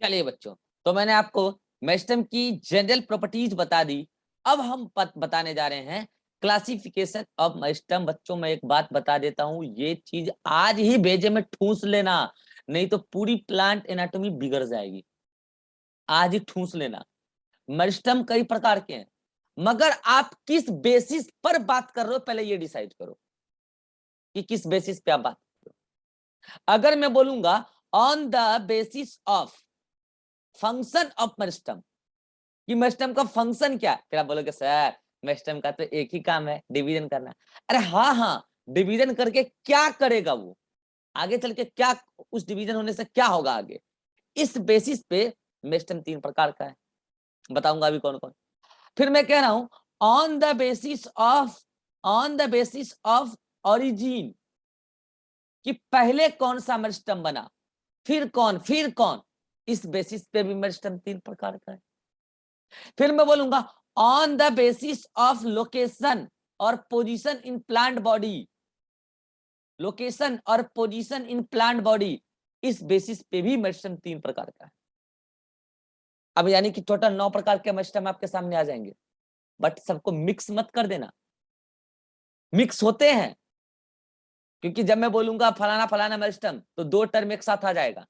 चलिए बच्चों, तो मैंने आपको मेरिस्टेम की जनरल प्रॉपर्टीज बता दी। अब हम बताने जा रहे हैं क्लासिफिकेशन ऑफ मेरिस्टेम। बच्चों मैं एक बात बता देता हूं, ये चीज आज ही भेजे में ठूस लेना, नहीं तो पूरी प्लांट एनाटॉमी बिगड़ जाएगी। आज ही ठूस लेना। मेरिस्टेम कई प्रकार के हैं, मगर आप किस बेसिस पर बात कर रहे हो पहले ये डिसाइड करो कि किस बेसिस पे आप बात कर रहे हो। अगर मैं बोलूंगा on the basis of function of meristem कि मेरिस्टेम का फंक्शन क्या है, फिर आप बोलोगे सर मेरिस्टेम का तो एक ही काम है, डिवीजन करना। अरे हाँ हाँ, डिवीजन करके क्या करेगा वो, आगे चल के क्या, उस डिवीजन होने से क्या होगा आगे, इस बेसिस पे मेरिस्टेम 3 प्रकार का है। बताऊंगा अभी कौन कौन। फिर मैं कह रहा हूं on the basis of, on the basis of origin, कि पहले कौन सा मेरिस्टेम बना, फिर कौन, फिर कौन, इस बेसिस पे भी मेरिस्टेम 3 प्रकार का है। फिर मैं बोलूंगा on the basis of location और position in plant body, location और पोजीशन इन प्लांट बॉडी, इस बेसिस पे भी मेरिस्टेम 3 प्रकार का है। अब यानी कि टोटल 9 प्रकार के मेरिस्टेम आपके सामने आ जाएंगे, बट सबको मिक्स मत कर देना, मिक्स होते हैं। क्योंकि जब मैं बोलूंगा फलाना फलाना मेरिस्टेम तो 2 टर्म एक साथ आ जाएगा,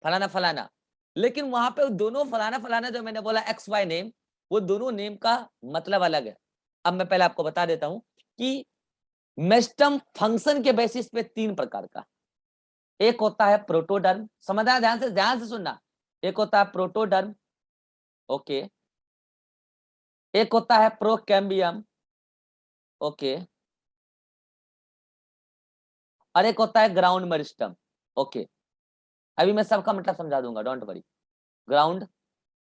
फलाना फलाना, लेकिन वहां पे दोनों फलाना फलाना जो मैंने बोला एक्स वाई नेम, वो दोनों नेम का मतलब अलग है। अब मैं पहले आपको बता देता हूं कि मेरिस्टेम फंक्शन के बेसिस पे 3 प्रकार का। एक होता है प्रोटोडर्म, समझना ध्यान से सुनना। एक होता है प्रोटोडर्म, ओके। एक होता है प्रोकैम्बियम, ओके। और एक होता है ग्राउंड मेरिस्टेम, ओके। अभी मैं सबका मतलब समझा दूंगा, डोंट वरी। ग्राउंड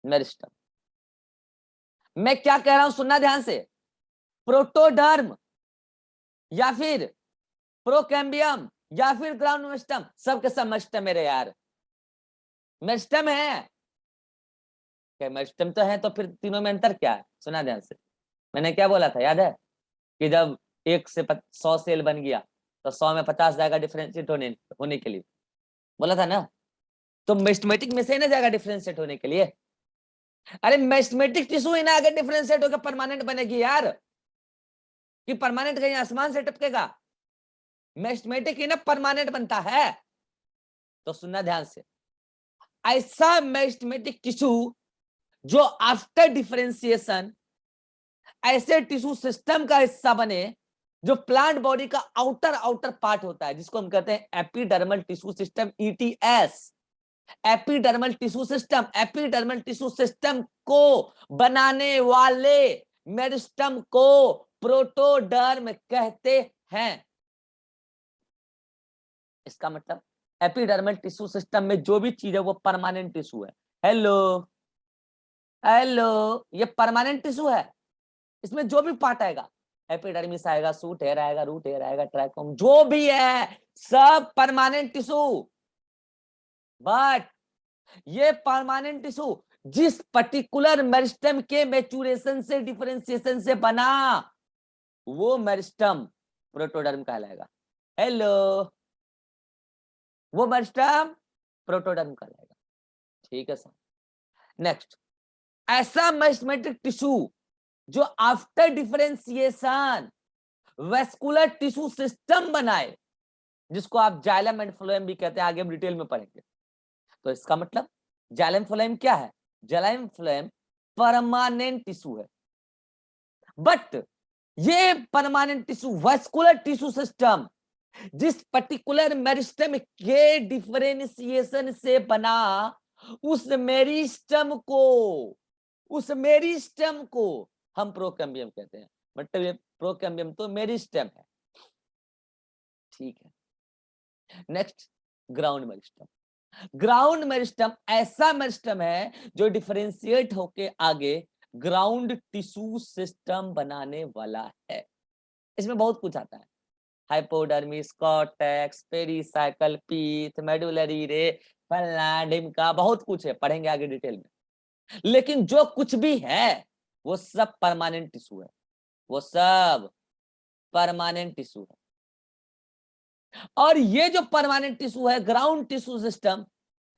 मेरिस्टेम, मैं क्या कह रहा हूं सुनना ध्यान से। प्रोटोडर्म या फिर प्रोकैम्बियम या फिर ग्राउंड मेरिस्टेम, सबके सब मेरिस्टेम मेरे यार, मेरिस्टेम है। मेरिस्टेम तो है, तो फिर तीनों में अंतर क्या है, सुना ध्यान से। मैंने क्या बोला था याद है कि जब 1 से 100 सेल बन गया तो 100 में 50 जाएगा डिफरेंशिएट होने के लिए, बोला था ना। तो मेरिस्टेमेटिक में से ही ना जाएगा डिफरेंशिएट होने के लिए। अरे मेरिस्टेमेटिक टिश्यू ही ना अगर डिफरेंशिएट होकर परमानेंट बनेगी यार, कि परमानेंट कहीं आसमान से टपकेगा। मेरिस्टेमेटिक ही ना परमानेंट बनता है। तो सुनना ध्यान से, ऐसा मेरिस्टेमेटिक टिश्यू जो आफ्टर डिफरेंशिएशन ऐसे टिश्यू सिस्टम का हिस्सा बने जो प्लांट बॉडी का आउटर आउटर पार्ट होता है, जिसको हम कहते हैं epidermal tissue system, ETS. Epidermal tissue system, epidermal tissue system को बनाने वाले मेरिस्टेम को प्रोटोडर्म कहते हैं। इसका मतलब एपिडर्मल टिश्यू सिस्टम में जो भी चीज है वो परमानेंट टिश्यू है। हेलो हेलो, ये परमानेंट टिश्यू है। इसमें जो भी पार्ट आएगा, एपिडर्मिस आएगा, सूट हेयर आएगा, रूट हेयर आएगा, ट्रैकोम, जो भी है सब परमानेंट टिश्यू। बट ये परमानेंट टिश्यू जिस पर्टिकुलर मेरिस्टेम के मैच्योरेशन से, डिफरेंशिएशन से बना, वो मेरिस्टेम प्रोटोडर्म कहलाएगा। हेलो, वो मेरिस्टेम प्रोटोडर्म कहलाएगा। ठीक है सर। नेक्स्ट, ऐसा मेरिस्टेमेटिक टिश्यू जो after differentiation vascular tissue system बनाए, जिसको आप जाइलम एंड फ्लोएम भी कहते हैं, आगे हम डिटेल में पढ़ेंगे। तो इसका मतलब जाइलम फ्लोएम क्या है, जाइलम फ्लोएम परमानेंट टिश्यू है। बट ये permanent tissue vascular tissue system जिस पर्टिकुलर मेरिस्टेम के डिफरेंशिएशन से बना, उस मेरिस्टेम को, उस मेरिस्टेम को हम प्रोकैम्बियम कहते हैं। मतलब ये प्रोकैम्बियम तो मेरिस्टेम है। ठीक है। Next, ground meristem. Ground meristem ऐसा मेरिस्टेम है जो डिफरेंशिएट होके आगे ग्राउंड टिश्यू सिस्टम बनाने वाला है। इसमें बहुत कुछ आता है, hypodermis, cortex, pericycle, pith, medullary रे, फलना ढिमका, बहुत कुछ है, पढ़ेंगे आगे डिटेल में। लेकिन जो कुछ भी है वो सब परमानेंट टिश्यू है, वो सब परमानेंट टिश्यू है। और ये जो परमानेंट टिश्यू है ग्राउंड टिश्यू सिस्टम,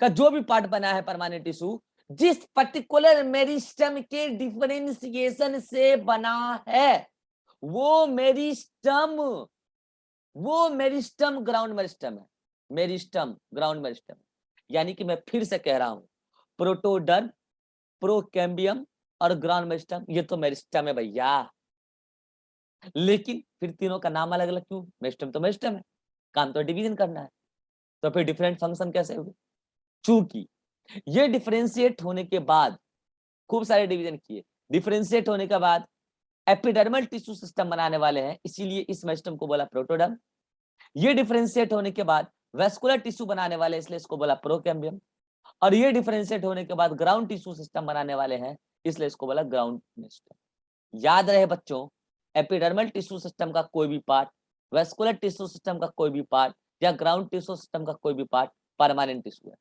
का जो भी पार्ट बना है परमानेंट टिश्यू, जिस पर्टिकुलर मेरिस्टम के डिफरेंशिएशन से बना है, वो मेरिस्टम ग्राउंड मेरिस्टम है। मेरिस्टम ग्राउंड मेरिस्टम, यानी कि मैं फिर से कह रहा हूं, प्रोटोडर्म, प्रोकैम्बियम और ग्राउंड मेरिस्टम, ये तो मेरिस्टम है भैया। लेकिन फिर तीनों का नाम अलग अलग क्यों? मेरिस्टम तो मेरिस्टम है, काम तो डिवीजन करना है, तो फिर डिफरेंट फंक्शन कैसे हुए? चूंकि ये डिफरेंशिएट होने के बाद खूब सारे डिवीजन किए, डिफरेंशिएट होने के बाद एपिडर्मल टिश्यू सिस्टम बनाने वाले हैं, इसीलिए इस मेरिस्टम को बोला प्रोटोडर्म। ये डिफरेंशिएट होने के बाद वेस्कुलर टिश्यू बनाने वाले, इसलिए इसको बोला प्रोकैम्बियम। और ये डिफरेंशिएट होने के बाद ग्राउंड टिश्यू सिस्टम बनाने वाले हैं, इसलिए इसको बोला ग्राउंड मेरिस्टम। याद रहे बच्चों, एपिडर्मल टिश्यू सिस्टम का कोई भी पार्ट, वेस्कुलर टिश्यू सिस्टम का कोई भी पार्ट या ग्राउंड टिश्यू सिस्टम का कोई भी पार्ट परमानेंट टिश्यू है,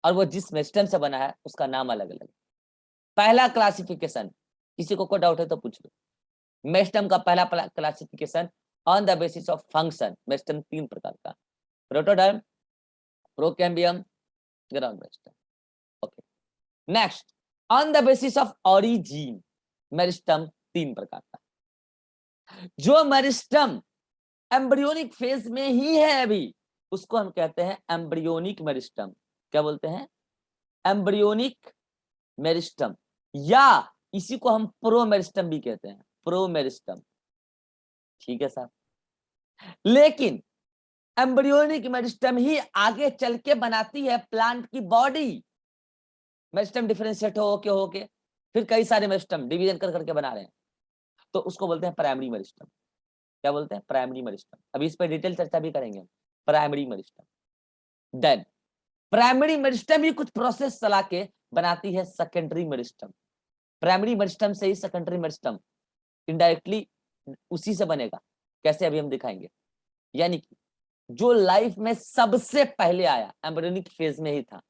और वो जिस मेरिस्टम से बना है उसका नाम अलग अलग। पहला क्लासिफिकेशन, किसी को कोई डाउट है तो पूछ लो। मेरिस्टम का पहला classification on the basis of function. Meristem 3 प्रकार का, protoderm, procambium, ground meristem. Okay, next, on the basis of origin. Meristem 3 प्रकार का। जो मेरिस्टम एम्ब्रियोनिक फेज में ही है अभी, उसको हम कहते हैं एम्ब्रियोनिक मेरिस्टम। क्या बोलते हैं? एम्ब्रियोनिक मेरिस्टम, या इसी को हम प्रो मेरिस्टम भी कहते हैं, प्रो मेरिस्टम। ठीक है साहब, लेकिन एम्ब्रियोनिक मेरिस्टम ही आगे चल के बनाती है प्लांट की बॉडी। मेरिस्टम डिफरेंशिएट होके फिर कई सारे मेरिस्टम डिवीजन कर करके बना रहे हैं, तो उसको बोलते हैं प्राइमरी मेरिस्टम। क्या बोलते हैं? Primary meristem. अभी इस पर डिटेल चर्चा भी करेंगे, primary meristem. Then primary meristem ही कुछ प्रोसेस चला के बनाती है सेकेंडरी मेरिस्टम। प्राइमरी मेरिस्टम से ही सेकेंडरी मेरिस्टम इनडायरेक्टली उसी से बनेगा। कैसे? अभी हम दिखाएंगे। यानी कि जो लाइफ में सबसे पहले आया एम्ब्रियोनिक फेज में ही था,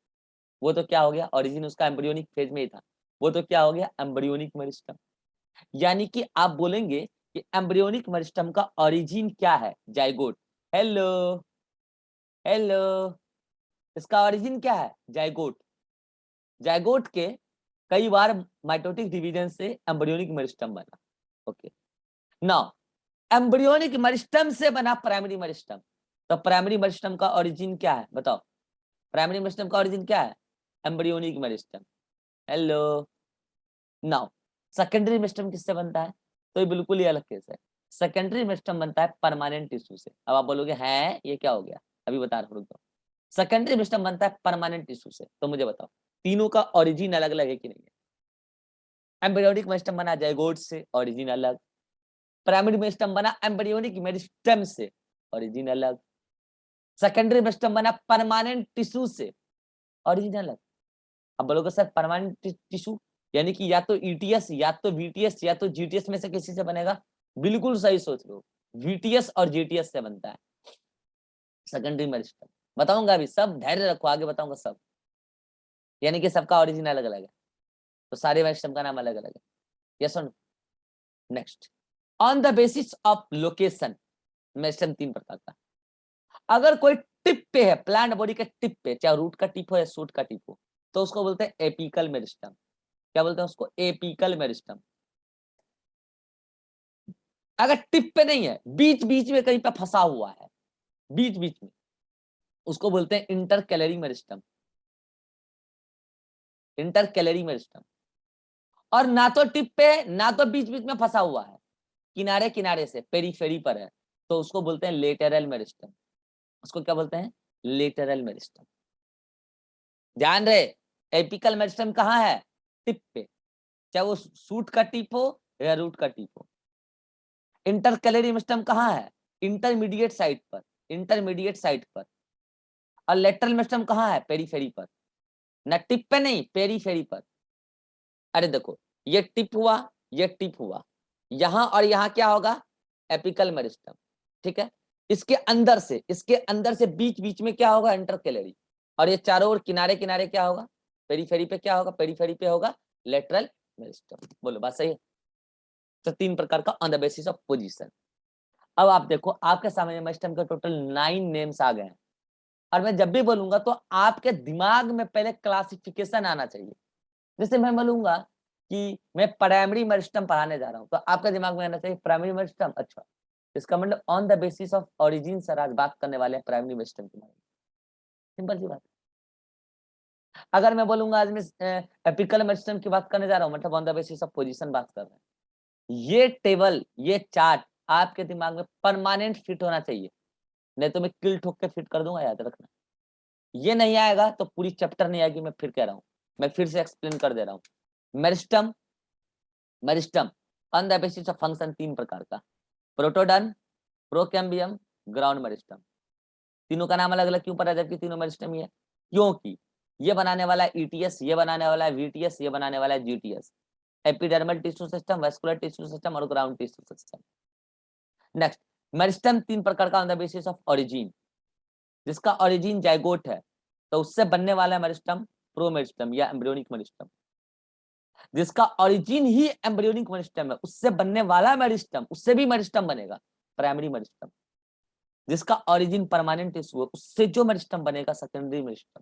वो तो क्या हो गया? ओरिजिन उसका एम्ब्रियोनिक फेज में ही था, वो तो क्या हो गया? Embryonic meristem. यानी कि आप बोलेंगे कि एम्ब्रियोनिक मेरिस्टम का ओरिजिन क्या है? जाइगोट। हेलो हेलो, इसका ओरिजिन क्या है? जाइगोट। जाइगोट के कई बार माइटोटिक डिवीजन से एम्ब्रियोनिक मेरिस्टम बना। ओके, नाउ एम्ब्रियोनिक मेरिस्टम से बना प्राइमरी मेरिस्टम। तो प्राइमरी मेरिस्टम का ओरिजिन क्या है? बताओ, प्राइमरी मेरिस्टम का ओरिजिन क्या है? Embryonic meristem. Hello, now secondary meristem किससे बनता है? तो ये बिल्कुल ही अलग केस है। सेकेंडरी मेरिस्टम बनता है परमानेंट टिश्यू से। अब आप बोलोगे हैं ये क्या हो गया? अभी बता रहा हूं, रुक जाओ। सेकेंडरी मेरिस्टम बनता है परमानेंट टिश्यू से, तो मुझे बताओ तीनों का ओरिजिन अलग अलग है कि नहीं है? एम्ब्रियोनिक मेरिस्टम बना जाइगोट से, ओरिजिन अलग। प्राइमरी मेरिस्टम बना एम्ब्रियोनिक मेरिस्टम से, ओरिजिन अलग। सेकेंडरी मेरिस्टम बना परमानेंट टिश्यू से, ओरिजिन अलग। अब बोलोगे सर परमानेंट टिश्यू यानी कि या तो ईटीएस या तो वीटीएस या तो जीटीएस में से किसी से बनेगा। बिल्कुल सही सोच लो, वीटीएस और जीटीएस से बनता है सेकेंडरी मेरिस्टम। बताऊंगा अभी सब, धैर्य रखो, आगे बताऊंगा सब। यानी कि सबका ओरिजिन अलग अलग है, तो सारे मेरिस्टम का नाम अलग अलग है। यस और no? Next, on the basis of location. Meristem 3 प्रकार का। अगर कोई टिप पे है, प्लांट बॉडी के टिप पे, चाहे रूट का टिप हो या शूट का टिप हो, तो उसको बोलते हैं एपिकल मेरिस्टम। क्या बोलते हैं उसको? Apical meristem. अगर टिप पे नहीं है, बीच बीच में कहीं पे फंसा हुआ है, बीच बीच में, उसको बोलते हैं इंटरकैलरी मेरिस्टम। Intercalary meristem. और ना तो टिप पे है ना तो बीच बीच में फंसा हुआ है, किनारे किनारे से पेरीफेरी पर है, तो उसको बोलते हैं लेटरल मेरिस्टम। उसको क्या बोलते हैं? Lateral meristem. ध्यान रहे, एपिकल मेरिस्टम कहाँ है? टिप पे, चाहे वो शूट का टिप हो या रूट का टिप हो। इंटरकैलरी मेरिस्टम कहाँ है? इंटरमीडिएट साइट पर, इंटरमीडिएट साइट पर। और लेटरल मेरिस्टम कहाँ है? पेरीफेरी पर, ना टिप पे नहीं, पेरीफेरी पर। अरे देखो, ये टिप हुआ, ये टिप हुआ, यहां और यहां क्या होगा? Apical meristem. ठीक है, इसके अंदर से बीच बीच में क्या होगा? इंटरकैलरी। और ये चारों ओर किनारे किनारे क्या होगा? पेरीफेरी पे क्या होगा? पेरीफेरी पे होगा लेटरल मेरिस्टम। बोलो बात सही है? तो 3 प्रकार का on the basis of position. अब आप देखो, आपके सामने मेरिस्टम के टोटल 9 नेम्स आ गए हैं। और मैं जब भी बोलूंगा तो आपके दिमाग में पहले क्लासिफिकेशन आना चाहिए। जैसे मैं बोलूंगा कि मैं प्राइमरी मेरिस्टम पढ़ाने जा रहा हूँ, तो आपके दिमाग में आना चाहिए प्राइमरी मेरिस्टम, अच्छा इसका मतलब on the basis of origin sir आज बात करने वाले हैं प्राइमरी मेरिस्टम के बारे में। सिंपल सी बात। अगर मैं बोलूंगा आज मैं एपिकल मेरिस्टम की बात करने जा रहा हूँ, मतलब on the basis of position बात कर रहे हैं। ये टेबल, ये चार्ट आपके दिमाग में परमानेंट फिट होना चाहिए, नहीं तो मैं किल ठोक के फिट कर दूंगा, याद रखना। ये नहीं आएगा तो पूरी चैप्टर नहीं आएगी। मैं फिर कह रहा हूँ, मैं फिर से एक्सप्लेन कर दे रहा हूँ। Meristem, meristem on the basis of function तीन प्रकार का, प्रोटोडर्म, प्रोकैम्बियम, ग्राउंड मेरिस्टम। तीनों का नाम अलग अलग क्यों पड़ा, जबकि तीनों मेरिस्टम ही है? क्योंकि ये बनाने वाला है ईटीएस, ये बनाने वाला है वीटीएस, ये बनाने वाला है GTS, epidermal tissue system, vascular tissue system और ground tissue system. Next, meristem तीन प्रकार का on the basis of origin. जिसका ओरिजिन जाइगोट है तो उससे बनने वाला मेरिस्टम प्रोमेरिस्टम या एम्ब्रियोनिक मेरिस्टम। जिसका ओरिजिन ही एम्ब्रियोनिक मेरिस्टम है, उससे बनने वाला मेरिस्टम, उससे भी मेरिस्टम बनेगा प्राइमरी मेरिस्टम। जिसका ओरिजिन परमानेंट टिश्यू है, उससे जो मेरिस्टम बनेगा सेकेंडरी मेरिस्टम।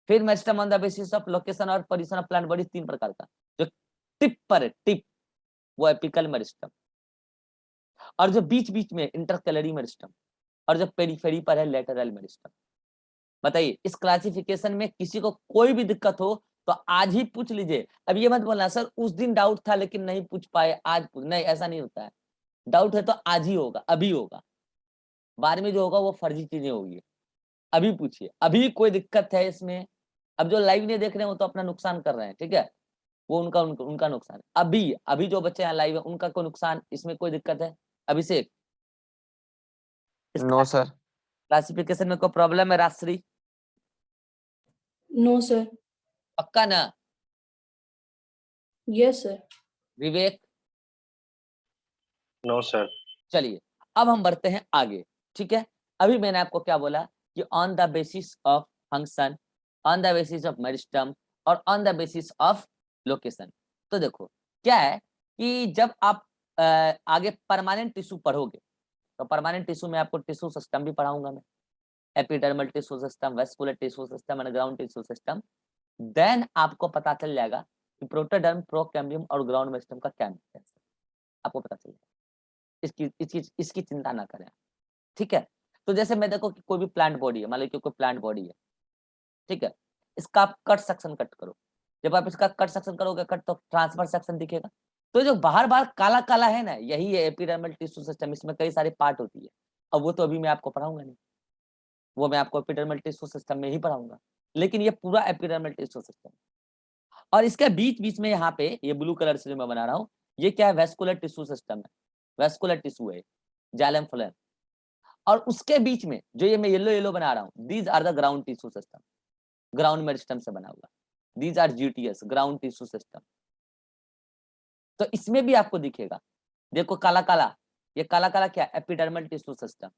फिर meristem on the basis of location और पोजीशन ऑफ प्लांट बॉडी तीन प्रकार का। जो टिप पर है, टिप, वो एपिकल मेरिस्टम, और जो बीच बीच में इंटरकैलरी मेरिस्टम, और जो पेरिफेरी पर है लेटरल मेरिस्टम। बताइए इस क्लासिफिकेशन में किसी को कोई भी दिक्कत हो तो आज ही पूछ लीजिए। अब ये मत बोलना सर उस दिन डाउट था लेकिन नहीं पूछ पाए, आज पूछ, नहीं ऐसा नहीं होता है। डाउट है तो आज ही होगा, अभी होगा। बाद में जो होगा वो फर्जी चीजें होगी। अभी पूछिए, अभी कोई दिक्कत है इसमें? अब जो लाइव नहीं देख रहे हैं वो तो अपना नुकसान कर रहे हैं, ठीक है, वो उनका नुकसान है। अभी अभी जो बच्चे यहाँ लाइव है उनका कोई नुकसान, इसमें कोई दिक्कत है? अभिषेक, इस नो सर। क्लासिफिकेशन में कोई प्रॉब्लम है? Rajshree, no sir. पक्का ना? Yes sir. Vivek, no sir. चलिए अब हम बढ़ते हैं आगे, ठीक है। अभी मैंने आपको क्या बोला कि on the basis of function, on the basis of meristem और on the basis of location. तो देखो क्या है कि जब आप आगे परमानेंट टिश्यू पढ़ोगे तो परमानेंट टिश्यू में आपको टिश्यू सिस्टम भी पढ़ाऊंगा मैं, epidermal tissue system, vascular tissue system and ground tissue system. Then आपको पता चल जाएगा कि प्रोटोडर्म, प्रोकैम्बियम और ग्राउंड मेरिस्टम का क्या डिफरेंस है, आपको पता चल जाएगा। इसकी चिंता ना करें, ठीक है। तो जैसे मैं देखो कि कोई भी प्लांट बॉडी है, मान लीजिए कोई प्लांट बॉडी है, ठीक है, इसका आप कट सेक्शन कट करो। जब आप इसका कट सेक्शन करोगे कट तो ट्रांसफर सेक्शन दिखेगा। तो जो बाहर बाहर काला काला है ना, यही है एपिडर्मल टिश्यू सिस्टम। इसमें कई सारे पार्ट होती है, अब वो तो अभी मैं आपको पढ़ाऊंगा नहीं, वो मैं आपको एपिडर्मल टिश्यू सिस्टम में ही पढ़ाऊंगा। लेकिन ये पूरा एपिडर्मल टिश्यू सिस्टम, और इसके बीच बीच में यहाँ पे ये ब्लू कलर से जो मैं बना रहा हूँ, ये क्या है? वेस्कुलर टिश्यू सिस्टम है, वेस्कुलर टिश्यू है, जाइलम फ्लोएम। और उसके बीच में जो ये मैं येलो येलो बना रहा हूँ, these are the ground tissue system, ground meristem से बना हुआ। These are GTS, ground tissue system. तो इसमें भी आपको दिखेगा, देखो काला काला, ये काला काला क्या? एपिडर्मल टिश्यू सिस्टम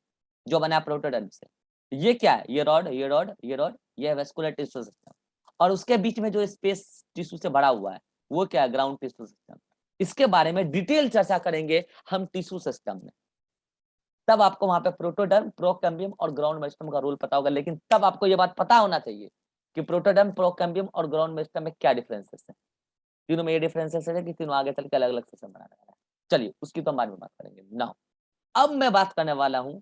जो बना प्रोटोडर्म से। ये क्या है? ये रॉड, ये रॉड, ये रॉड, ये वेस्कुलर टिश्यू सिस्टम। और उसके बीच में जो स्पेस टिश्यू से भरा हुआ है वो क्या है? Ground tissue system. इसके बारे में डिटेल चर्चा करेंगे हम टिश्यू सिस्टम में, तब आपको वहां पे प्रोटोडर्म, प्रोकैम्बियम और ग्राउंड मेरिस्टम का रोल पता होगा। लेकिन तब आपको ये बात पता होना चाहिए कि प्रोटोडर्म, प्रोकैम्बियम और ग्राउंड मेरिस्टम में क्या डिफरेंसेस है। तीनों में ये डिफरेंसेस है कि तीनों आगे चल के अलग अलग सिस्टम बनाने वाला है। चलिए उसकी तो हम बाद में बात करेंगे। नाउ अब मैं बात करने वाला हूं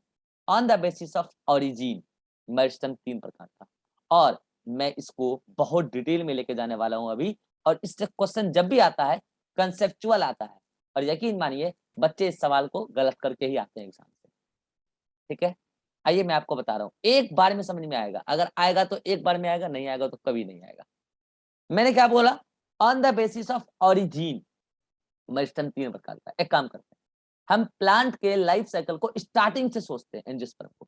on the basis of origin. Meristem तीन प्रकार का, और मैं इसको बहुत डिटेल में लेके जाने वाला हूं अभी। और इससे क्वेश्चन जब भी आता है कंसेप्चुअल आता है, और यकीन मानिए बच्चे इस सवाल को गलत करके ही आते हैं एग्जाम से, ठीक है। आइए मैं आपको बता रहा हूँ, एक बार में समझ में आएगा, अगर आएगा तो एक बार में आएगा, नहीं आएगा तो कभी नहीं आएगा। मैंने क्या बोला? On the basis of origin meristem तीन प्रकार का। एक काम करते हैं, हम प्लांट के लाइफ साइकिल को स्टार्टिंग से सोचते हैं। एंजियोस्पर्म को,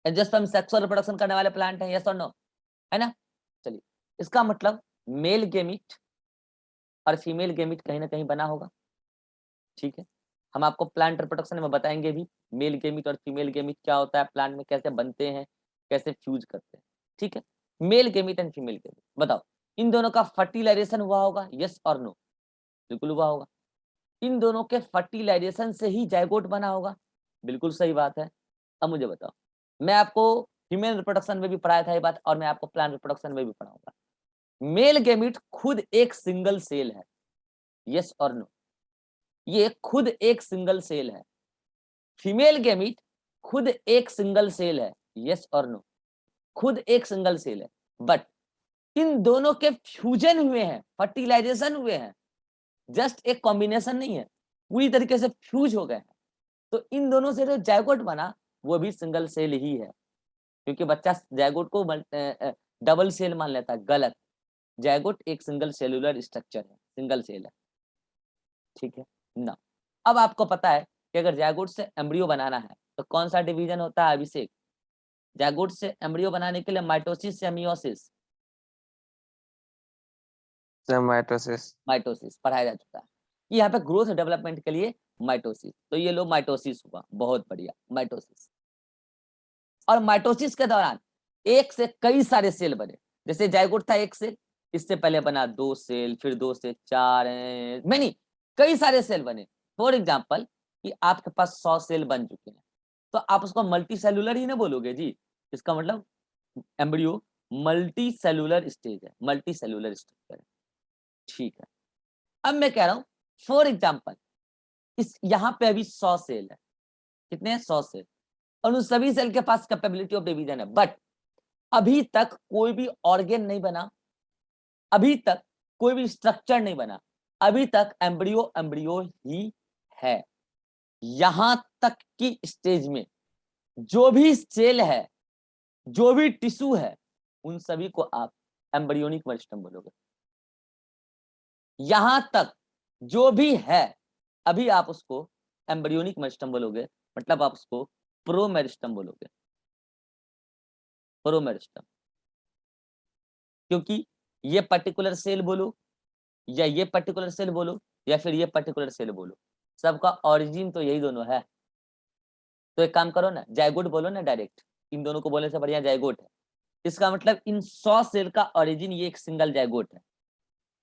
एंजियोस्पर्म सेक्सुअल रिप्रोडक्शन करने वाले प्लांट है, यस और नो, है ना? चलिए इसका मतलब मेल गेमिट और फीमेल गेमिट कहीं ना कहीं बना होगा, ठीक है। हम आपको प्लांट रिप्रोडक्शन में बताएंगे भी मेल गेमिट और फीमेल गेमिट क्या होता है, प्लांट में कैसे बनते हैं, कैसे फ्यूज करते हैं, ठीक है। Male gamete and female gamete, बताओ इन दोनों का फर्टिलाइजेशन हुआ होगा, यस और नो? बिल्कुल हुआ होगा। इन दोनों के फर्टिलाइजेशन से ही जाइगोट बना होगा, बिल्कुल सही बात है। अब मुझे बताओ मैं आपको फीमेल रिप्रोडक्शन में भी पढ़ाया था ये बात, और मैं आपको प्लांट रिप्रोडक्शन में भी पढ़ाऊंगा। मेल गैमीट खुद एक सिंगल सेल है, यस और नो? ये खुद एक सिंगल सेल है। फीमेल गैमीट खुद एक सिंगल सेल है, यस और नो? खुद एक सिंगल सेल है, बट इन दोनों के फ्यूजन हुए हैं, फर्टिलाइजेशन हुए हैं, जस्ट एक कॉम्बिनेशन नहीं है, पूरी तरीके से फ्यूज हो गए हैं। तो इन दोनों से जो जायगोट बना वो भी सिंगल सेल ही है, क्योंकि बच्चा जायगोट को डबल सेल मान लेता है, गलत। जायगोट एक सिंगल सेलुलर स्ट्रक्चर है, सिंगल सेल है, ठीक है ना? अब आपको पता है कि अगर जायगोट से एम्ब्रियो बनाना है तो कौन सा डिवीजन होता है अभिषेक? जायगोट से एम्ब्रियो बनाने के लिए माइटोसिस या मियोसिस? माइटोसिस। माइटोसिस पढ़ाया जा चुका है। यहाँ पे ग्रोथ डेवलपमेंट के लिए माइटोसिस, तो ये लो माइटोसिस हुआ, बहुत बढ़िया, माइटोसिस। और माइटोसिस के दौरान एक से कई सारे सेल बने, जैसे जायगोट था एक सेल, इससे पहले बना 2 सेल, फिर 2 से 4, मैनी कई सारे सेल बने। फॉर एग्जाम्पल कि आपके पास 100 सेल बन चुके हैं, तो आप उसको मल्टी सेलुलर ही ना बोलोगे जी। इसका मतलब एम्ब्रियो मल्टी सेलुलर स्टेज है, मल्टी सेलुलर स्ट्रक्चर है, ठीक है। अब मैं कह रहा हूं फॉर एग्जाम्पल इस यहाँ पे अभी 100 सेल है, कितने हैं? 100 सेल, और उन सभी सेल के पास कैपेबिलिटी ऑफ डिवीजन है, बट अभी तक कोई भी ऑर्गेन नहीं बना, अभी तक कोई भी स्ट्रक्चर नहीं बना, अभी तक एम्ब्रियो एम्ब्रियो ही है। यहां तक की स्टेज में जो भी सेल है, जो भी टिश्यू है, उन सभी को आप एम्ब्रियोनिक मेरिस्टम बोलोगे। यहां तक जो भी है अभी आप उसको एम्ब्रियोनिक मेरिस्टम बोलोगे, मतलब आप उसको प्रोमेरिस्टम बोलोगे, प्रोमेरिस्टम। क्योंकि ये पर्टिकुलर सेल बोलो या ये पर्टिकुलर सेल बोलो या फिर ये पर्टिकुलर सेल बोलो, सबका ओरिजिन तो यही दोनों है। तो एक काम करो ना, जायगोट बोलो ना डायरेक्ट, इन दोनों को बोलने से बढ़िया जायगोट है। इसका मतलब इन 100 सेल का ओरिजिन ये एक सिंगल जायगोट है,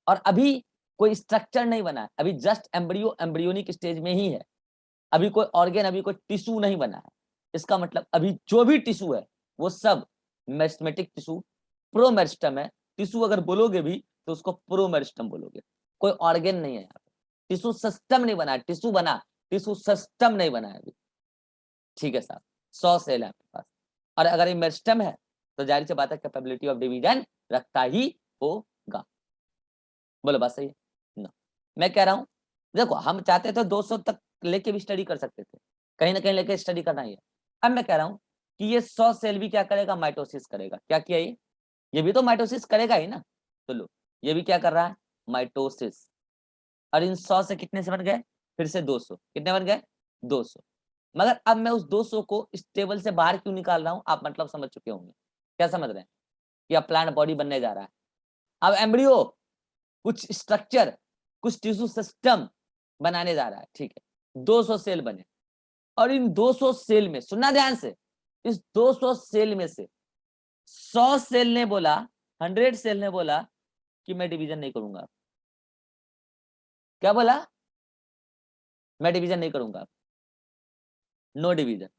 और अभी कोई स्ट्रक्चर नहीं बना है, अभी जस्ट एम्ब्रियो एम्ब्रियोनिक स्टेज में ही है, अभी कोई ऑर्गेन, अभी कोई टिश्यू नहीं बना है। इसका मतलब अभी जो भी टिश्यू है वो सब मेरिस्टेमेटिक टिश्यू, प्रोमेरिस्टम है। टिश्यू अगर बोलोगे भी तो उसको प्रोमेरिस्टम बोलोगे, कोई ऑर्गेन नहीं है यहाँ पे, टिश्यू सिस्टम नहीं बना, टिश्यू बना, टिश्यू सिस्टम नहीं बना है अभी, ठीक है साहब। 100 सेल है आपके पास, और अगर ये मेरिस्टम है तो जाहिर सी बात है कैपेबिलिटी ऑफ डिवीजन रखता ही होगा। बोलो बात सही है ना? मैं कह रहा हूं देखो, हम चाहते तो 200 तक लेके भी स्टडी कर सकते थे, कहीं ना कहीं लेके स्टडी करना ही है। अब मैं कह रहा हूं कि ये 100 सेल भी क्या करेगा? माइटोसिस करेगा। क्या किया ये भी तो माइटोसिस करेगा ही ना। तो लो, ये भी क्या कर रहा है? माइटोसिस। और इन 100 से कितने से बन गए? फिर से 200, कितने बन गए? 200। मगर अब मैं उस 200 को इस टेबल से बाहर क्यों निकाल रहा हूं, आप मतलब समझ चुके होंगे। क्या समझ रहे हैं? कि अब प्लांट बॉडी बनने जा रहा है, अब एम्ब्रियो कुछ स्ट्रक्चर, कुछ टिश्यू सिस्टम बनाने जा रहा है, ठीक है। 200 सेल बने, और इन 200 सेल में सुनना ध्यान से, इस 200 सेल में से 100 सेल ने बोला, 100 सेल ने बोला कि मैं डिवीजन नहीं करूंगा। क्या बोला? मैं डिवीजन नहीं करूंगा, नो डिवीजन।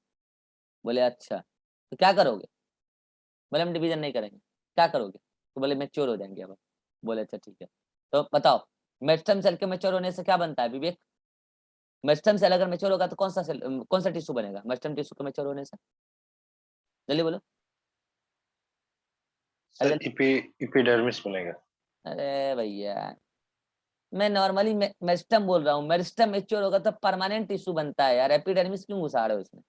बोले अच्छा, तो क्या करोगे? बोले हम डिवीजन नहीं करेंगे। क्या करोगे? तो बोले मैच्योर हो जाएंगे अब। बोले अच्छा ठीक है, तो बताओ मेरिस्टेम सेल के मैच्योर होने से क्या बनता है विवेक? मेरिस्टेम सेल अगर मैच्योर होगा तो कौन सा सेल, कौन सा टिश्यू बनेगा मेरिस्टेम टिश्यू के मैच्योर होने से? जल्दी बोलो। सर जल्दी। इपिडर्मिस बनेगा। अरे भैया, मैं नॉर्मली मेरिस्टेम बोल रहा हूँ, मेरिस्टेम मैच्योर होगा तो परमानेंट टिश्यू बनता है यार, एपिडर्मिस क्यों घुसा रहे हो इसमें?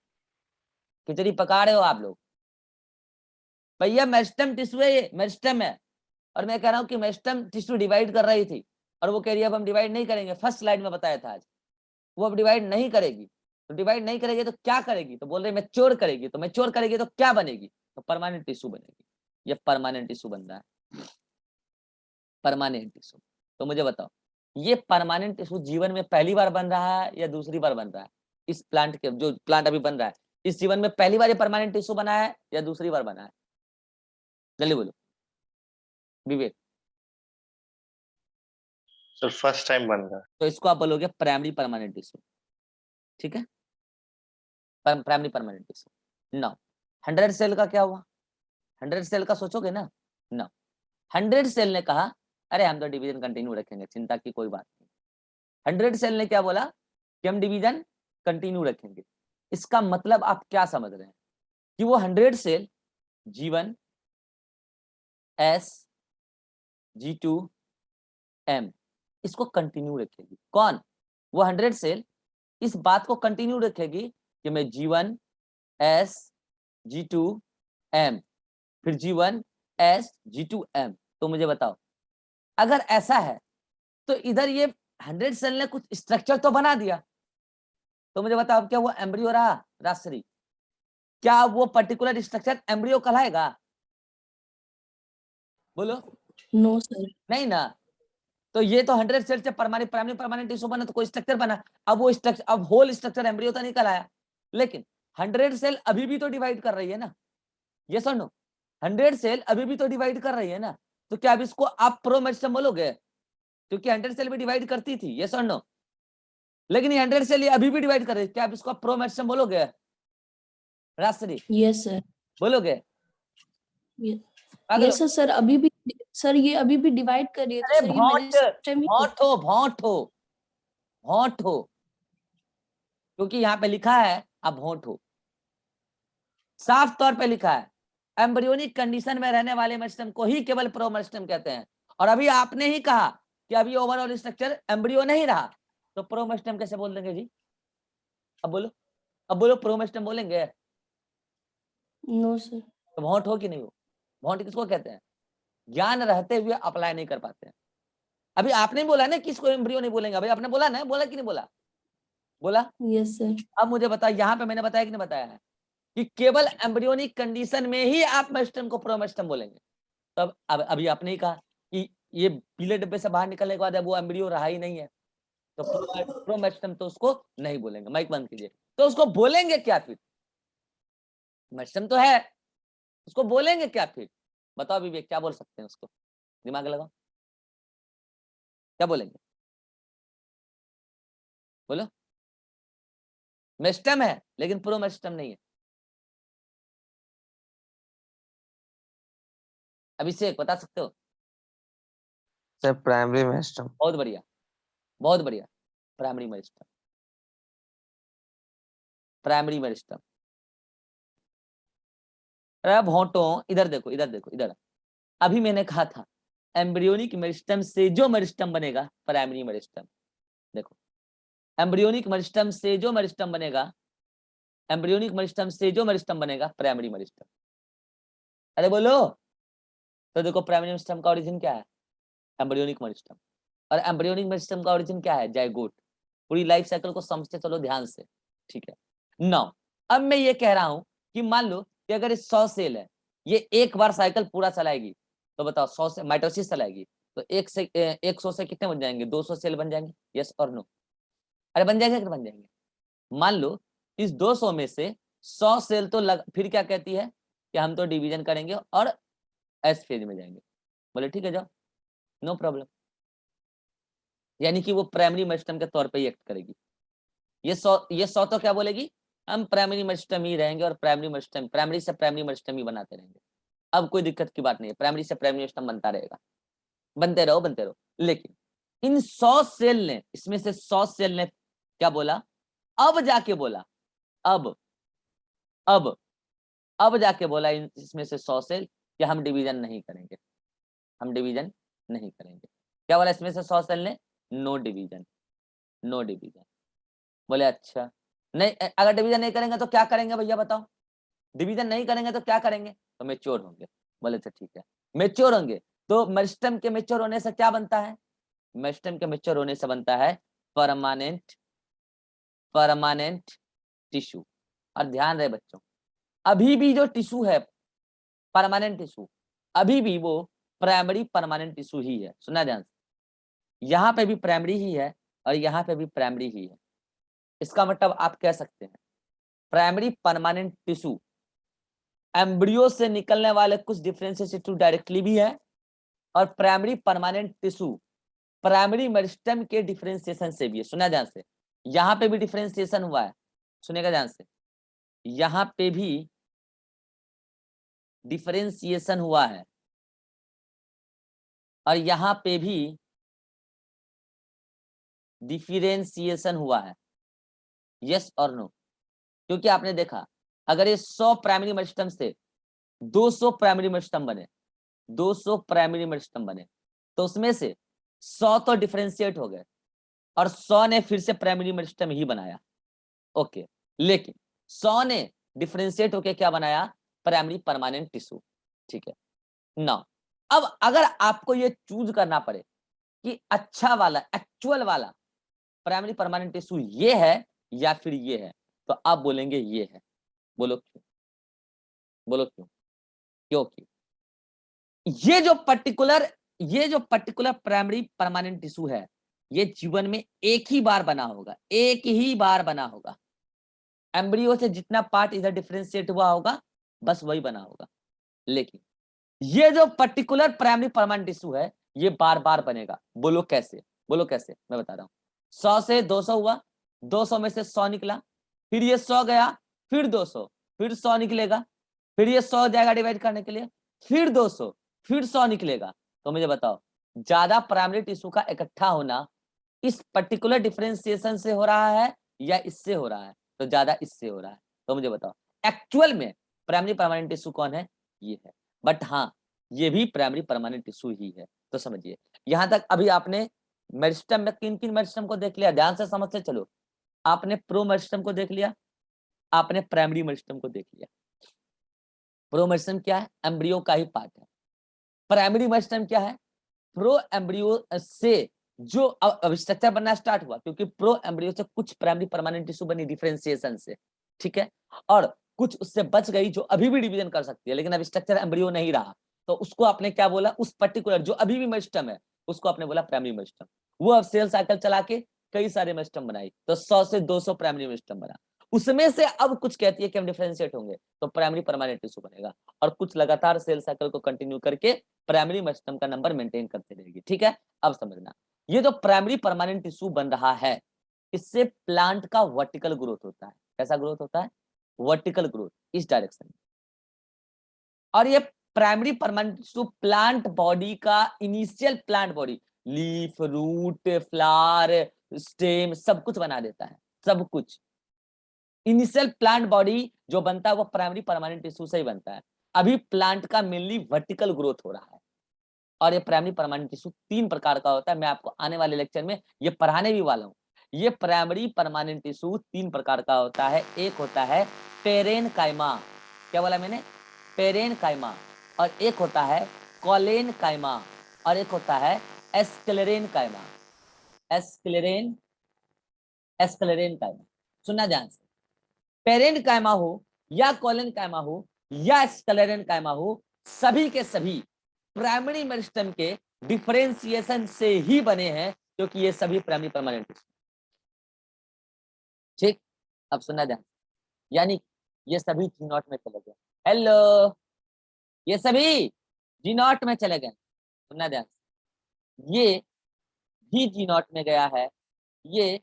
खिचड़ी पका रहे हो आप लोग। भैया मेरिस्टेम टिश्यू है, ये मेरिस्टेम है, और मैं कह रहा हूँ कि मेरिस्टेम टिश्यू डिवाइड कर रही थी, और वो कह रही है अब हम डिवाइड नहीं करेंगे। फर्स्ट स्लाइड में बताया था आज, वो अब डिवाइड नहीं करेगी। तो डिवाइड नहीं करेगी तो क्या करेगी? तो बोल रहे मैच्योर करेगी, तो मैच्योर करेगी तो क्या बनेगी? तो परमानेंट टिश्यू बनेगी। ये परमानेंट टिश्यू बन रहा है, परमानेंट टिश्यू। तो मुझे बताओ, ये परमानेंट टिश्यू जीवन में पहली बार बन रहा है या दूसरी बार बन रहा है? इस प्लांट के, जो प्लांट अभी बन रहा है, इस जीवन में पहली बार ये परमानेंट टिश्यू बना है या दूसरी बार बना है? जल्दी बोलो विवेक। सर फर्स्ट टाइम बन रहा है। तो इसको आप बोलोगे प्राइमरी परमानेंट टिश्यू, ठीक है, primary permanent tissue. Now 100 cell का क्या हुआ? 100 सेल का सोचोगे ना? ना, 100 सेल ने कहा अरे हम तो डिवीजन कंटिन्यू रखेंगे, चिंता की कोई बात नहीं। 100 सेल ने क्या बोला कि हम डिवीजन कंटिन्यू रखेंगे। इसका मतलब आप क्या समझ रहे हैं कि वो 100 cell G1 S G2 M इसको कंटिन्यू रखेगी। कौन? वो 100 सेल इस बात को कंटिन्यू रखेगी कि मैं G1 S G2 M फिर G1 S G2 M। तो मुझे बताओ अगर ऐसा है तो इधर ये 100 सेल ने कुछ स्ट्रक्चर तो बना दिया, तो मुझे बताओ क्या वो एम्ब्रियो रहा? राजश्री, क्या वो पर्टिकुलर स्ट्रक्चर एम्ब्रियो कहलाएगा? बोलो। No sir. नहीं ना। तो ये तो 100 सेल से प्राइमरी परमानेंट टिश्यू बना तो कोई स्ट्रक्चर बना। अब वो स्ट्रक्चर, अब होल स्ट्रक्चर एम्ब्रियो तो नहीं कहलाया, लेकिन 100 सेल अभी भी तो डिवाइड कर रही है ना। ये सुनो, 100 सेल अभी भी तो डिवाइड कर रही है ना, तो क्या अब इसको आप प्रोमेरिस्टेम बोलोगे? क्योंकि 100 सेल भी डिवाइड करती थी, ये सुनो, लेकिन ये 100 सेल ये अभी भी डिवाइड कर रही है, क्या आप इसको प्रोमेरिस्टेम बोलोगे? Rajshree yes sir. बोलोगे? यस सर, अभी भी सर ये अभी भी डिवाइड कर रही है, तो अरे सर ये भौंट मेरिस्टेम ही भौंट हो भौंट हो भौंट हो, क्योंकि यहाँ पे लिखा है अब भौंट हो, साफ तौर पे लिखा है एम्ब्रियोनिक कंडीशन में रहने वाले मेरिस्टेम को ही केवल प्रोमेरिस्टेम कहते हैं। और अभी आपने ही कहा कि अभी ओवरऑल स्ट्रक्चर एम्ब्रियो नहीं रहा, तो प्रोमेरिस्टेम कैसे बोल देंगे जी? अब बोलो, अब बोलो, प्रोमेरिस्टेम बोलेंगे? No sir. तो भौंट हो कि नहीं हो? भौंट किसको कहते हैं? ज्ञान रहते हुए अप्लाई नहीं कर पाते हैं। अभी आपने बोला ना किसको एम्ब्रियो नहीं बोलेंगे, अभी आपने बोला ना, बोला कि नहीं बोला? बोला। Yes sir. अब मुझे बताओ, यहाँ पे मैंने बताया कि नहीं बताया है कि केवल एम्ब्रियोनिक कंडीशन में ही आप मेरिस्टेम को प्रोमेरिस्टेम बोलेंगे। तब अब अभी आपने ही कहा कि ये पीले डब्बे से बाहर निकलने के बाद अब वो एम्ब्रियो रहा ही नहीं है, तो प्रोमेरिस्टेम तो उसको नहीं बोलेंगे। माइक बंद कीजिए। तो उसको बोलेंगे क्या फिर? मेरिस्टेम तो है, उसको बोलेंगे क्या फिर? बताओ विवेक, क्या बोल सकते हैं उसको? दिमाग लगाओ, क्या बोलेंगे? बोलो। मेरिस्टेम है लेकिन प्रोमेरिस्टेम नहीं है। अभिषेक बता सकते हो? Sir primary meristem. बहुत बढ़िया, बहुत बढ़िया, प्राइमरी मेरिस्टेम, प्राइमरी मेरिस्टेम। अरे भोंटो, इधर देखो, इधर देखो, इधर। अभी मैंने कहा था एम्ब्रियोनिक मेरिस्टेम से जो मेरिस्टेम बनेगा प्राइमरी मेरिस्टेम। देखो, एम्ब्रियोनिक मेरिस्टेम से जो मेरिस्टेम बनेगा, एम्ब्रियोनिक मेरिस्टेम से जो मेरिस्टेम बनेगा प्राइमरी मेरिस्टेम। अरे बोलो। तो देखो प्राइमरी मेरिस्टेम का ओरिजिन क्या है? Embryonic meristem. और एम्ब्रियोनिक मेरिस्टेम का ओरिजिन क्या है? जाइगोट। पूरी लाइफ साइकिल को समझते चलो ध्यान से, ठीक है। नाउ अब मैं ये कह रहा हूं कि मान लो कि अगर 100 सेल है, ये एक बार साइकिल पूरा चलाएगी, तो बताओ 100 से माइटोसिस चलाएगी, तो 100 से कितने बन जाएंगे? 200 सेल बन जाएंगे, यस और नो? अरे बन जाएंगे कि बन जाएंगे? मान लो इस 200 में से 100 सेल तो फिर क्या कहती है कि हम तो डिवीजन करेंगे और एस फेज में जाएंगे। बोले ठीक है जाओ, नो प्रॉब्लम। यानी कि वो प्राइमरी मेरिस्टेम के तौर पे ही एक्ट करेगी। ये 100 तो क्या बोलेगी? हम प्राइमरी मेरिस्टेम ही रहेंगे और प्राइमरी मेरिस्टेम, प्राइमरी से प्राइमरी मेरिस्टेम ही बनाते रहेंगे। अब कोई दिक्कत की बात नहीं है, प्राइमरी से प्राइमरी मेरिस्टेम बनता रहेगा, बनते रहो बनते रहो। लेकिन इन 100 सेल ने, इसमें से 100 सेल ने क्या बोला? अब जाके बोला, अब अब अब जाके बोला इसमें से 100 सेल कि हम डिवीजन नहीं करेंगे, हम डिवीजन नहीं करेंगे। क्या बोला इसमें से 100 सेल ने? No division, no division. बोले अच्छा, नहीं अगर डिवीजन नहीं करेंगे तो क्या करेंगे भैया बताओ? डिवीजन नहीं करेंगे तो क्या करेंगे? तो मेच्योर होंगे। बोले तो ठीक है, मेच्योर होंगे। तो मेरिस्टेम के मेच्योर होने से क्या बनता है? मेरिस्टेम के मेच्योर होने से बनता है परमानेंट, परमानेंट टिश्यू। और ध्यान रहे बच्चों, अभी भी जो टिश्यू है परमानेंट टिश्यू, अभी भी वो प्राइमरी परमानेंट टिश्यू ही है। सुना ध्यान से, यहाँ पे भी प्राइमरी ही है और यहाँ पे भी प्राइमरी ही है। इसका मतलब आप कह सकते हैं प्राइमरी परमानेंट टिश्यू एम्ब्रियो से निकलने वाले कुछ डिफरेंशिएटेड डायरेक्टली भी है, और primary permanent tissue primary meristem के डिफरेंशिएशन से भी है। सुना ध्यान से, यहाँ पे भी डिफरेंशिएशन हुआ है, सुनेगा ध्यान से, यहाँ पे भी डिफरेंशिएशन हुआ है और यहाँ पे भी डिफरेंशिएशन हुआ है, यस और नो। क्योंकि आपने देखा अगर ये 100 प्राइमरी मेरिस्टम से 200 प्राइमरी मेरिस्टम बने, 200 प्राइमरी मेरिस्टम बने, तो उसमें से 100 तो डिफरेंशिएट हो गए और 100 ने फिर से प्राइमरी मेरिस्टम ही बनाया। ओके, लेकिन 100 ने डिफरेंशिएट होके क्या बनाया? Primary permanent tissue. ठीक है ना। अब अगर आपको ये चूज करना पड़े कि अच्छा वाला एक्चुअल वाला प्राइमरी परमानेंट टिश्यू ये है या फिर ये है, तो आप बोलेंगे ये है। बोलो क्यों? बोलो क्यों? क्योंकि ये जो पर्टिकुलर प्राइमरी परमानेंट टिश्यू है, ये जीवन में एक ही बार बना होगा, एक ही बार बना होगा। एम्ब्रियो से जितना पार्ट इधर डिफरेंशिएट हुआ होगा बस वही बना होगा। लेकिन ये जो पर्टिकुलर प्राइमरी परमानेंट टिश्यू है ये बार बार बनेगा। बोलो कैसे? बोलो कैसे? मैं बता रहा हूँ। 100 से 200 हुआ, 200 में से 100 निकला, फिर ये 100 गया, फिर 200, फिर 100 निकलेगा, फिर ये 100 जाएगा डिवाइड करने के लिए, फिर 200, फिर 100 निकलेगा। तो मुझे बताओ ज्यादा प्राइमरी टिश्यू का इकट्ठा होना इस पर्टिकुलर डिफरेंशिएशन से हो रहा है या इससे हो रहा है? तो ज्यादा इससे हो रहा है। तो मुझे बताओ एक्चुअल में प्राइमरी परमानेंट टिश्यू कौन है? ये है। बट हाँ ये भी प्राइमरी परमानेंट टिश्यू ही है। तो समझिए यहां तक अभी आपने मेरिस्टम में किन किन मेरिस्टम को देख लिया, ध्यान से समझते चलो। आपने प्रो मेरिस्टम को देख लिया, आपने प्राइमरी मेरिस्टम को देख लिया। प्रो मेरिस्टम क्या है? एम्ब्रियो का ही पार्ट है। प्राइमरी मेरिस्टम क्या है? प्रो एम्ब्रियो से जो अब स्ट्रक्चर बनना स्टार्ट हुआ, क्योंकि प्रो एम्ब्रियो से कुछ प्राइमरी परमानेंट टिश्यू बनी डिफरेंशिएशन से, ठीक है, और कुछ उससे बच गई जो अभी भी डिवीजन कर सकती है, लेकिन अब स्ट्रक्चर एम्ब्रियो नहीं रहा, तो उसको आपने क्या बोला? उस पर्टिकुलर जो अभी भी मेरिस्टम है उसको आपने बोला प्राइमरी मेरिस्टम। वो अब सेल साइकिल चला के कई सारे मेरिस्टम बनाई, तो 100 से 200 प्राइमरी मेरिस्टम बना। उसमें से अब कुछ कहती है कि हम डिफरेंशिएट होंगे तो प्राइमरी परमानेंट टिश्यू बनेगा, और कुछ लगातार सेल साइकिल को कंटिन्यू करके प्राइमरी मेरिस्टम का नंबर मेंटेन करते रहेगी। ठीक है, अब समझना ये जो प्राइमरी परमानेंट टिश्यू बन रहा है इससे प्लांट का वर्टिकल ग्रोथ होता है। कैसा ग्रोथ होता है? वर्टिकल ग्रोथ, इस डायरेक्शन में। और ये primary permanent tissue plant body का initial plant body, leaf, root, flower, stem, सब कुछ बना देता है। सब कुछ इनिशियल प्लांट बॉडी जो बनता है वो प्राइमरी परमानेंट टिश्यू से ही बनता है। अभी प्लांट का मेनली वर्टिकल ग्रोथ हो रहा है। और ये प्राइमरी परमानेंट टिश्यू 3 प्रकार का होता है। मैं आपको आने वाले लेक्चर में ये पढ़ाने भी वाला हूँ। ये प्राइमरी परमानेंट टिश्यू 3 प्रकार का होता है। एक होता है पेरेनकाइमा, क्या बोला मैंने? पेरेनकाइमा। और एक होता है कॉलेनकाइमा, और एक होता है एस्क्लेरेनकाइमा। एस्क्लेरेनकाइमा, सुनना ध्यान से। पेरेनकाइमा हो या कॉलेनकाइमा हो या एस्क्लेरेनकाइमा हो, सभी के सभी प्राइमरी मेरिस्टम के डिफरेंशिएशन से ही बने हैं, क्योंकि ये सभी प्राइमरी परमानेंट टिश्यू। ठीक, अब सुनना ध्यान, यानी ये सभी जी नॉट में चले गए। हेलो, ये सभी जी नॉट में चले गए। सुनना ध्यान, ये भी जी नॉट में गया है, ये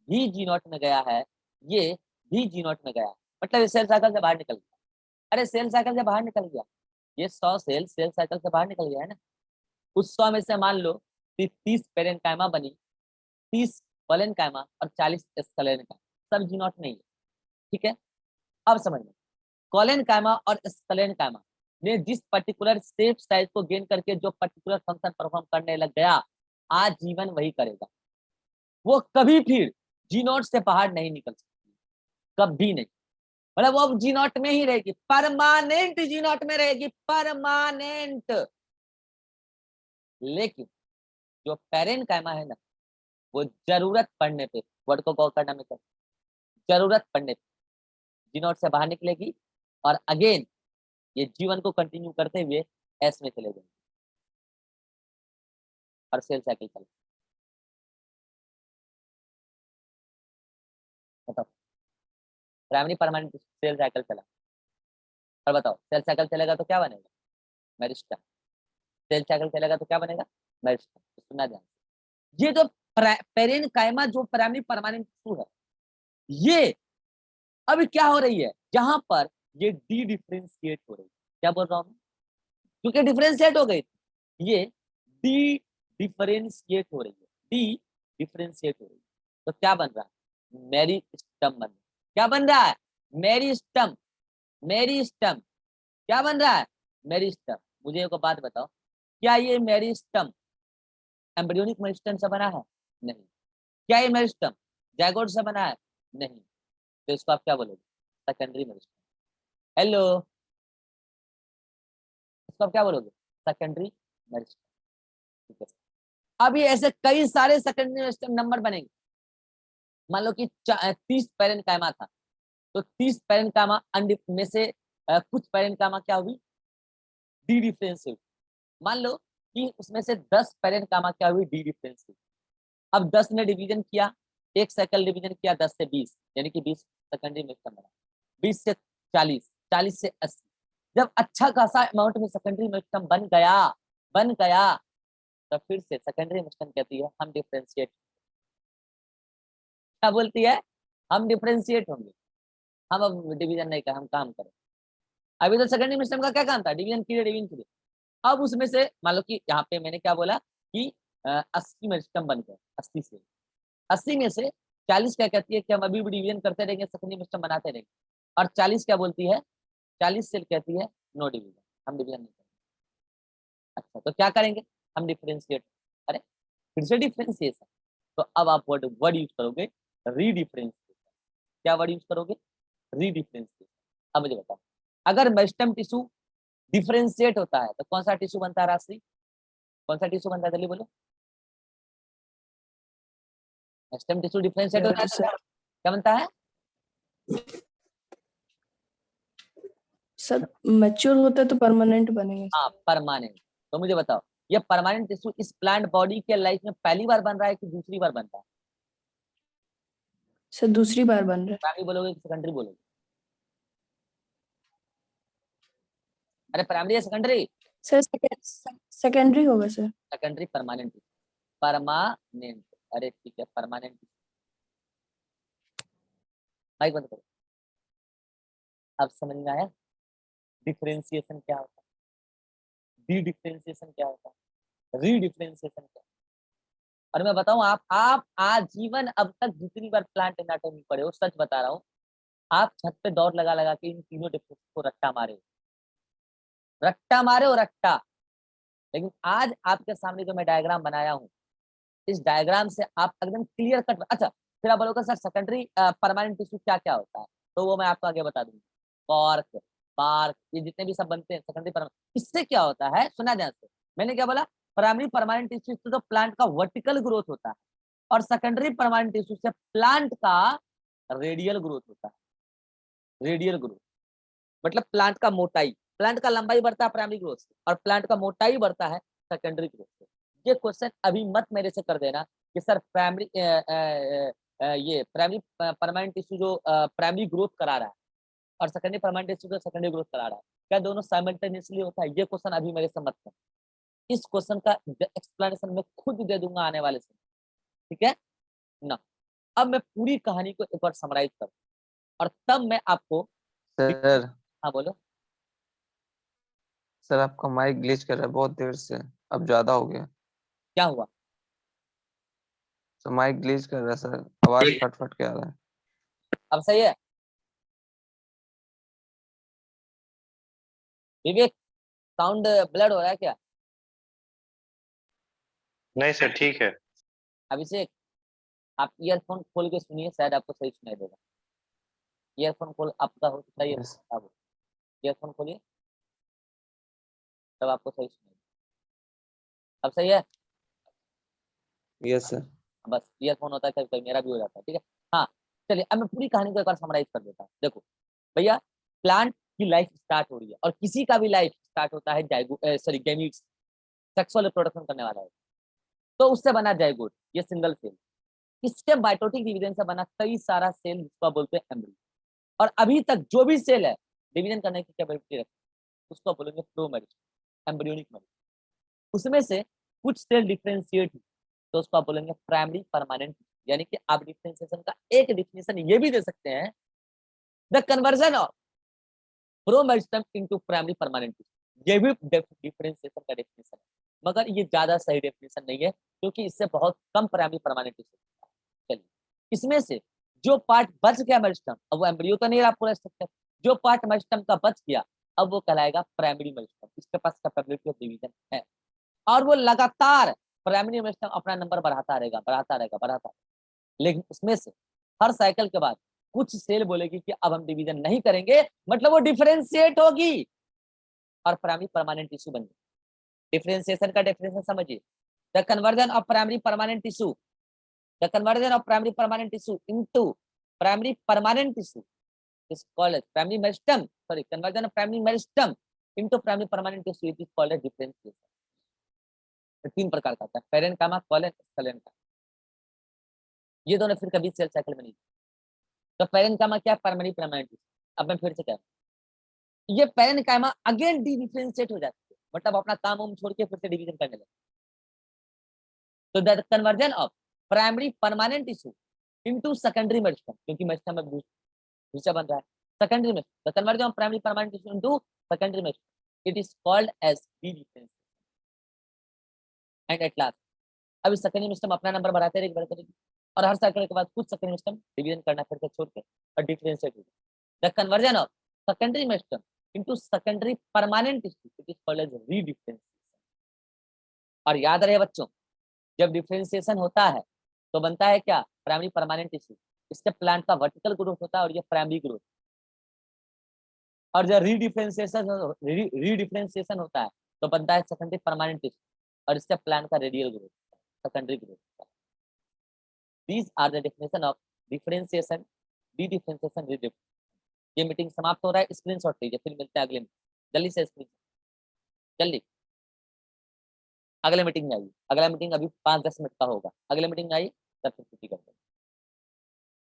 भी जी नॉट में गया है, ये भी जी नॉट में गया, मतलब सेल साइकिल से बाहर निकल गया। अरे सेल साइकिल से बाहर निकल गया, ये 100 सेल साइकिल से बाहर निकल गया है ना। उस 100 में से मान लो 30 पेरेनकाइमा बनी, 30 कॉलेनकाइमा और 40 एस्क्लेरेनकाइमा, सब जी नॉट में ही है। ठीक है, अब समझ में, कॉलेनकाइमा और एस्क्लेरेनकाइमा ने जिस पर्टिकुलर शेप साइज को गेन करके जो पर्टिकुलर फंक्शन परफॉर्म करने लग गया, आज जीवन वही करेगा। वो कभी फिर जी नॉट से बाहर नहीं निकल सकती, कभी नहीं। मतलब वो जी नॉट में ही रहेगी, परमानेंट जी नॉट में रहेगी, परमानेंट। लेकिन जो पेरेनकाइमा है ना, वो जरूरत पड़ने पे, वर्ड को गौर करना, में जरूरत पड़ने पे जी नॉट से बाहर निकलेगी और अगेन ये जीवन को कंटिन्यू करते हुए एस में चले जाएंगे और सेल साइकिल चले। बताओ, प्राइमरी परमानेंट सेल साइकिल चला, और बताओ सेल साइकिल चलेगा तो क्या बनेगा? मेरिस्टम। सेल साइकिल चलेगा तो क्या बनेगा? मेरिस्टम। तो सुनना ध्यान, ये जो पेरेनकाइमा जो प्राइमरी परमानेंट टिश्यू है, ये अभी क्या हो रही है? जहां पर ये डी डिफरेंशिएट हो रही है। क्या बोल रहा हूँ मैं? क्योंकि डिफरेंशिएट हो गई, ये डी डिफरेंशिएट हो रही है, डी डिफरेंशिएट हो रही है, तो क्या बन रहा है? मेरिस्टम बन रहा है। क्या बन रहा है? मेरिस्टम। मेरिस्टम क्या बन रहा है? मेरिस्टम। मुझे एक बात बताओ, क्या ये मेरिस्टम एम्ब्रियोनिक मेरिस्टम से बना है? नहीं। क्या ये मेरिस्टम जायगोट से बना है? नहीं। तो इसको आप क्या बोलोगे? Secondary meristem. हेलो, इसको आप क्या बोलोगे? Secondary meristem. ठीक है, अभी ऐसे कई सारे सेकेंडरी मेरिस्टम नंबर बनेंगे। मान लो कि 30 पेरेन्काइमा था, तो 30 पेरेन्काइमा में से कुछ पेरेन्काइमा क्या हुई? डी डिफरेंस हुई। मान लो कि उसमें से 10 पेरेन्काइमा क्या हुई? डी डिफरेंस हुई। अब 10 ने डिवीजन किया, एक साइकिल डिवीजन किया 10 से 20, यानी कि 20 सेकेंडरी मेरिस्टम बना। 20 से 40, 40 से 80, जब अच्छा खासा अमाउंट में सेकेंडरी मेरिस्टम बन गया, तो फिर से सेकेंडरी मेरिस्टम कहती है हम डिफरेंशिएट। क्या बोलती है? हम डिफरेंशिएट होंगे, हम अब डिवीजन नहीं कर, हम काम करें। अभी तो सेकेंडरी मेरिस्टम का क्या काम था? डिवीजन के लिए, डिवीजन के लिए। अब उसमें से मान लो कि यहाँ पे मैंने क्या बोला कि 80 मेरिस्टम बन गए, 80 से 80 में से 40 क्या कहती है कि हम अभी भी डिवीजन करते रहेंगे, सेकेंडरी मेरिस्टम बनाते रहेंगे। और 40 क्या बोलती है? 40 से कहती है नो डिवीजन, हम डिवीजन नहीं करेंगे। अच्छा, तो क्या करेंगे? हम डिफरेंशिएट। अरे फिर से डिफरेंशिएशन, तो अब आप वर्ड वर्ड यूज करोगे रीडिफरेंशिएशन। क्या वर्ड यूज करोगे? रीडिफरेंशिएशन। अब मुझे बताओ, अगर मेरिस्टम टिश्यू डिफरेंशिएट होता है तो कौन सा टिश्यू बनता है राशि? कौन सा टिश्यू बनता है? जल्दी बोलो। मेरिस्टम टिश्यू डिफरेंशिएट होता है तो क्या बनता है? सर मैच्योर होता है तो परमानेंट बनेगा। हाँ, परमानेंट। तो मुझे बताओ, ये परमानेंट टिश्यू इस प्लांट बॉडी के लाइफ में पहली बार बन रहा है कि दूसरी बार बन रहा है? सर दूसरी बार बन रहा है। प्राइमरी बोलोगे कि सेकेंडरी बोलोगे? अरे प्राइमरी या सेकेंडरी? सर सेकेंडरी होगा सर। Secondary permanent. परमानेंट, अरे ठीक है, परमानेंट। माइक बंद करो। अब समझ में आया डिफरेंशिएशन क्या होता है, डी डिफरेंशिएशन क्या होता है, री डिफरेंशिएशन क्या? और मैं बताऊं, आप आजीवन अब तक जितनी बार प्लांट एनाटॉमी पढ़े हो, सच बता रहा हूँ, आप छत पे दौड़ लगा लगा के इन तीनों डिफरेंस को रट्टा मारे, रट्टा मारे और रट्टा। लेकिन आज आपके सामने जो मैं डायग्राम बनाया हूँ, इस डायग्राम से आप एकदम क्लियर कट। अच्छा, फिर आप बोलोगे सर सेकेंडरी परमानेंट टिश्यू क्या क्या होता है? तो वो मैं आपको आगे बता दूंगा। कॉर्क, बार्क, ये जितने भी सब बनते हैं सेकेंडरी परमानेंट। इससे क्या होता है, सुना ध्यान से। मैंने क्या बोला? प्राइमरी परमानेंट टिश्यू से तो प्लांट का वर्टिकल ग्रोथ होता है, और सेकेंडरी परमानेंट टिश्यू से प्लांट का रेडियल ग्रोथ होता है। रेडियल ग्रोथ मतलब प्लांट का मोटाई, प्लांट का लंबाई बढ़ता है प्राइमरी ग्रोथ से, और प्लांट का मोटाई बढ़ता है सेकेंडरी ग्रोथ से। ये क्वेश्चन अभी मत मेरे से कर देना कि सर प्राइमरी ये प्राइमरी परमानेंट टिश्यू जो प्राइमरी ग्रोथ करा रहा है और सेकेंडरी परमानेंट टिश्यू जो सेकेंडरी ग्रोथ करा रहा है, क्या दोनों साइमल्टेनियसली होता है? ये क्वेश्चन अभी मेरे से मत कर। इस क्वेश्चन का एक्सप्लेनेशन मैं खुद दे दूंगा आने वाले समय, ठीक है ना? अब मैं पूरी कहानी को एक बार समराइज करूँ और तब मैं आपको। सर हाँ बोलो। सर आपका माइक ग्लिच कर रहा है बहुत देर से, अब ज्यादा हो गया। क्या हुआ? तो माइक ग्लिच कर रहा है सर, आवाज फट फट के आ रहा है। अब सही है? विवेक, साउंड ब्लड हो रहा है क्या? नहीं सर, ठीक है। अभिषेक, आप ईयरफोन खोल के सुनिए, शायद आपको सही सुनाई देगा। ईयरफोन खोल आपका हो सकता है यस ईयरफोन खोलिए, तब आपको सही सुनाई देगा। अब सही है? Yes sir. बस ईयरफोन होता है कभी कभी, मेरा भी हो जाता है, ठीक है। हाँ, चलिए अब मैं पूरी कहानी को एक बार समराइज कर देता हूँ। देखो भैया, प्लांट की लाइफ स्टार्ट हो रही है, और किसी का भी लाइफ स्टार्ट होता है गैमीट्स, सेक्सुअल रिप्रोडक्शन करने वाला है, तो उससे बना जाइगोट, ये सिंगल सेल। इसके माइटोटिक डिवीजन से बना कई सारा सेल, जिसको बोलते हैं एम्ब्रियो। और अभी तक जो भी सेल है डिवीजन करने की कैपेबिलिटी रखते हैं, उसको बोलेंगे प्रोमेरिस्टम, एम्ब्रियोनिक मेरिस्टम। उसमें से कुछ सेल डिफरेंशिएट हुई, तो उसको आप बोलेंगे प्राइमरी परमानेंट। यानी कि आप डिफरेंशिएशन का एक डिफिनेशन ये भी दे सकते हैं, the conversion of promeristem into primary permanent tissue. ये भी डिफरेंशिएशन का डेफिनेशन है, मगर ये ज्यादा सही डेफिनेशन नहीं है क्योंकि इससे बहुत कम प्राइमरी परमानेंट टिश्यू। चलिए, इसमें से जो पार्ट बच गया मेरिस्टम, अब वो एम्ब्रियो तो नहीं रहा पूरा स्ट्रक्चर, जो पार्ट मेरिस्टम का बच गया अब वो कहलाएगा प्राइमरी मेरिस्टम। इसके पास कैपेबिलिटी ऑफ डिवीजन है और वो लगातार प्राइमरी मेरिस्टम अपना नंबर बढ़ाता रहेगा, बढ़ाता रहेगा, बढ़ाता रहेगा। लेकिन उसमें से हर साइकिल के बाद कुछ सेल बोलेगी कि अब हम डिवीजन नहीं करेंगे, मतलब वो डिफरेंशिएट होगी और प्राइमरी परमानेंट टिश्यू बन गई। डिफरेंशिएशन का डेफिनेशन समझिए, the conversion of primary permanent tissue, the conversion of primary permanent tissue into primary permanent tissue is called as primary meristem, sorry, conversion of primary meristem into primary permanent tissue is called as differentiation। तो तीन प्रकार का होता है, parenchyma, colon, sclerenchyma. ये दोनों फिर कभी सेल साइकिल में नहीं। तो पेरेन्काइमा क्या है? Primary permanent tissue. अब मैं फिर से कह, ये पेरेन्काइमा अगेन डी डिफरेंशिएट हो जाती है, मतलब अपना काम वाम छोड़ के फिर से डिवीजन करने लगती है। तो the conversion of primary permanent tissue into secondary meristem, क्योंकि मेरिस्टम में दूसरा बन रहा है secondary meristem, the conversion of primary permanent tissue into secondary meristem, it is called as dedifferentiation. And at last अब इस सेकेंडरी मेरिस्टम अपना number बढ़ाते रहेगी और हर साइकिल के बाद कुछ सेकेंडरी मेरिस्टम डिवीजन करना फिर से छोड़ के और डिफरेंशिएट हो जाए। The conversion of secondary meristem into secondary permanent tissue, it is called as redifferentiation. और याद रहे बच्चों, जब डिफरेंशिएशन होता है तो बनता है क्या? Primary permanent tissue. इसके प्लांट का वर्टिकल ग्रोथ होता है और ये प्राइमरी ग्रोथ। और जब रीडिफरेंशिएशन होता है तो बनता है सेकेंडरी परमानेंट टिश्यू और इसके प्लांट का radial growth, secondary growth. These are the definition of differentiation, dedifferentiation, redifferentiation. ये मीटिंग समाप्त हो रहा है, स्क्रीनशॉट लीजिए, फिर मिलते हैं अगले में। जल्दी से स्क्रीन, जल्दी अगले मीटिंग में आइए। अगला मीटिंग अभी 5-10 मिनट का होगा, अगले मीटिंग में आइए, तब फिर छुट्टी करें।